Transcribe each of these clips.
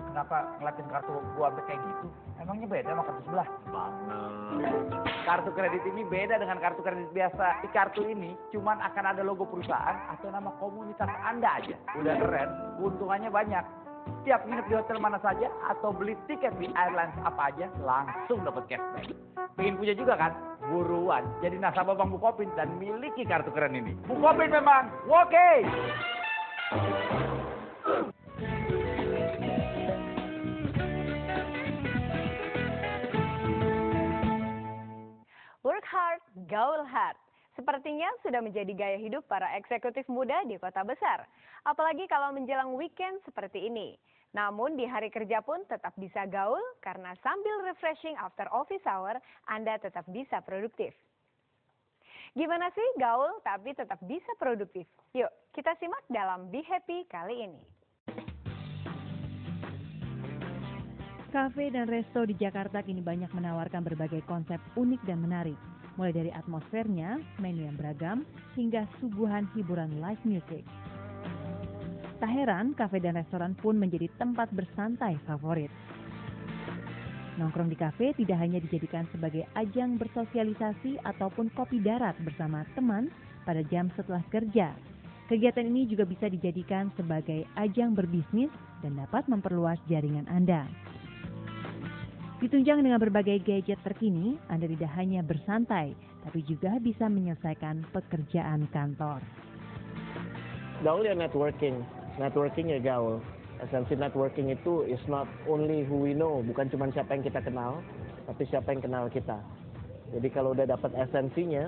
kenapa ngeliatin kartu gua sampai kayak gitu? Emangnya beda sama kartu sebelah? Banget. Kartu kredit ini beda dengan kartu kredit biasa. Di kartu ini cuman akan ada logo perusahaan atau nama komunitas Anda aja. Udah keren, keuntungannya banyak. Setiap nginep di hotel mana saja atau beli tiket di airlines apa aja langsung dapat cashback. Pengen punya juga kan? Buruan jadi nasabah Bank Bukopin dan miliki kartu keren ini. Bukopin memang oke. Work hard, gaul hard. Sepertinya sudah menjadi gaya hidup para eksekutif muda di kota besar. Apalagi kalau menjelang weekend seperti ini. Namun di hari kerja pun tetap bisa gaul karena sambil refreshing after office hour, Anda tetap bisa produktif. Gimana sih gaul tapi tetap bisa produktif? Yuk kita simak dalam Be Happy kali ini. Kafe dan resto di Jakarta kini banyak menawarkan berbagai konsep unik dan menarik. Mulai dari atmosfernya, menu yang beragam, hingga suguhan hiburan live music. Tak heran, kafe dan restoran pun menjadi tempat bersantai favorit. Nongkrong di kafe tidak hanya dijadikan sebagai ajang bersosialisasi ataupun kopi darat bersama teman pada jam setelah kerja. Kegiatan ini juga bisa dijadikan sebagai ajang berbisnis dan dapat memperluas jaringan Anda. Ditunjang dengan berbagai gadget terkini, Anda tidak hanya bersantai, tapi juga bisa menyelesaikan pekerjaan kantor. Gaul ya networking ya gaul. Esensi networking itu is not only who we know, bukan cuma siapa yang kita kenal, tapi siapa yang kenal kita. Jadi kalau udah dapat esensinya,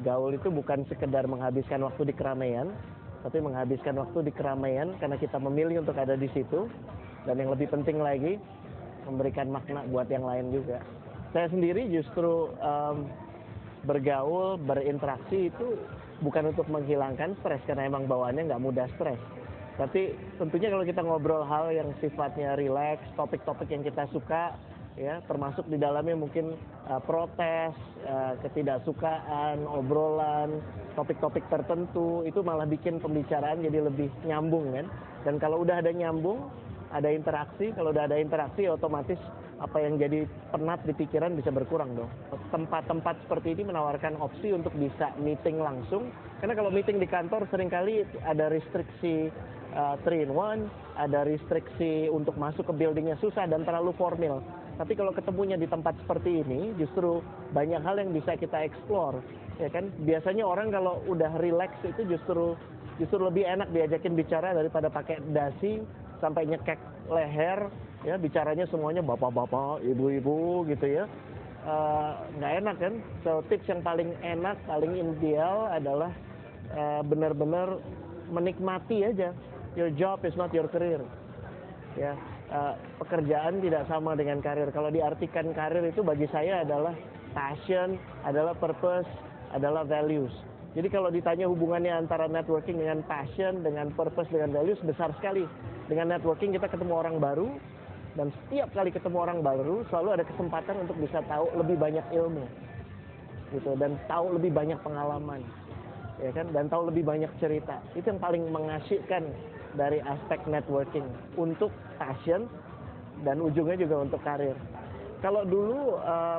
gaul itu bukan sekedar menghabiskan waktu di keramaian, tapi menghabiskan waktu di keramaian karena kita memilih untuk ada di situ, dan yang lebih penting lagi, memberikan makna buat yang lain juga. Saya sendiri justru bergaul, berinteraksi itu bukan untuk menghilangkan stres, karena emang bawaannya nggak mudah stres. Tapi tentunya kalau kita ngobrol hal yang sifatnya rileks, topik-topik yang kita suka, ya termasuk di dalamnya mungkin protes, ketidaksukaan, obrolan, topik-topik tertentu, itu malah bikin pembicaraan jadi lebih nyambung kan. Dan kalau udah ada nyambung, ada interaksi, kalau udah ada interaksi otomatis apa yang jadi penat di pikiran bisa berkurang dong. Tempat-tempat seperti ini menawarkan opsi untuk bisa meeting langsung, karena kalau meeting di kantor seringkali ada restriksi 3-in-1, ada restriksi untuk masuk ke buildingnya susah dan terlalu formal. Tapi kalau ketemunya di tempat seperti ini, justru banyak hal yang bisa kita explore, ya kan? Biasanya orang kalau udah relax itu justru lebih enak diajakin bicara daripada pakai dasi sampai nyekek leher, ya bicaranya semuanya bapak-bapak, ibu-ibu gitu ya. Nggak enak kan? So tips yang paling enak, paling ideal adalah benar-benar menikmati aja. Your job is not your career. Ya, pekerjaan tidak sama dengan karir. Kalau diartikan karir itu bagi saya adalah passion, adalah purpose, adalah values. Jadi kalau ditanya hubungannya antara networking dengan passion, dengan purpose, dengan values, besar sekali. Dengan networking kita ketemu orang baru, dan setiap kali ketemu orang baru selalu ada kesempatan untuk bisa tahu lebih banyak ilmu, gitu, dan tahu lebih banyak pengalaman, ya kan, dan tahu lebih banyak cerita. Itu yang paling mengasyikkan dari aspek networking untuk passion dan ujungnya juga untuk karir. Kalau dulu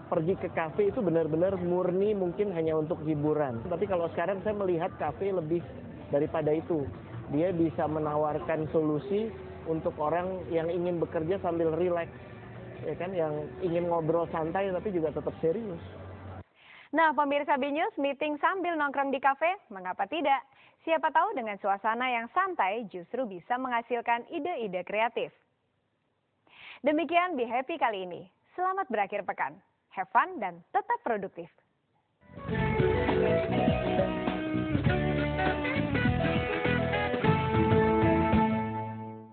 pergi ke kafe itu benar-benar murni mungkin hanya untuk hiburan. Tapi kalau sekarang saya melihat kafe lebih daripada itu. Dia bisa menawarkan solusi untuk orang yang ingin bekerja sambil rileks, ya kan, yang ingin ngobrol santai tapi juga tetap serius. Nah, pemirsa B-News, meeting sambil nongkrong di kafe, mengapa tidak? Siapa tahu dengan suasana yang santai justru bisa menghasilkan ide-ide kreatif. Demikian Be Happy kali ini. Selamat berakhir pekan. Have fun dan tetap produktif.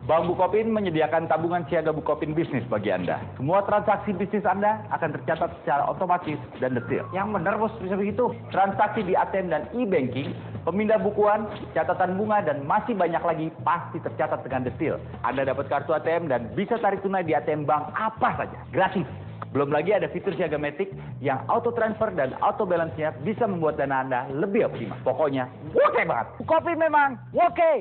Bank Bukopin menyediakan tabungan siaga Bukopin bisnis bagi Anda. Semua transaksi bisnis Anda akan tercatat secara otomatis dan detail. Yang benar bos, bisa begitu. Transaksi di ATM dan e-banking, pemindah bukuan, catatan bunga, dan masih banyak lagi pasti tercatat dengan detail. Anda dapat kartu ATM dan bisa tarik tunai di ATM bank apa saja, gratis. Belum lagi ada fitur siaga matic yang auto transfer dan auto balance-nya bisa membuat dana Anda lebih optimal. Pokoknya, oke banget. Bukopin memang oke.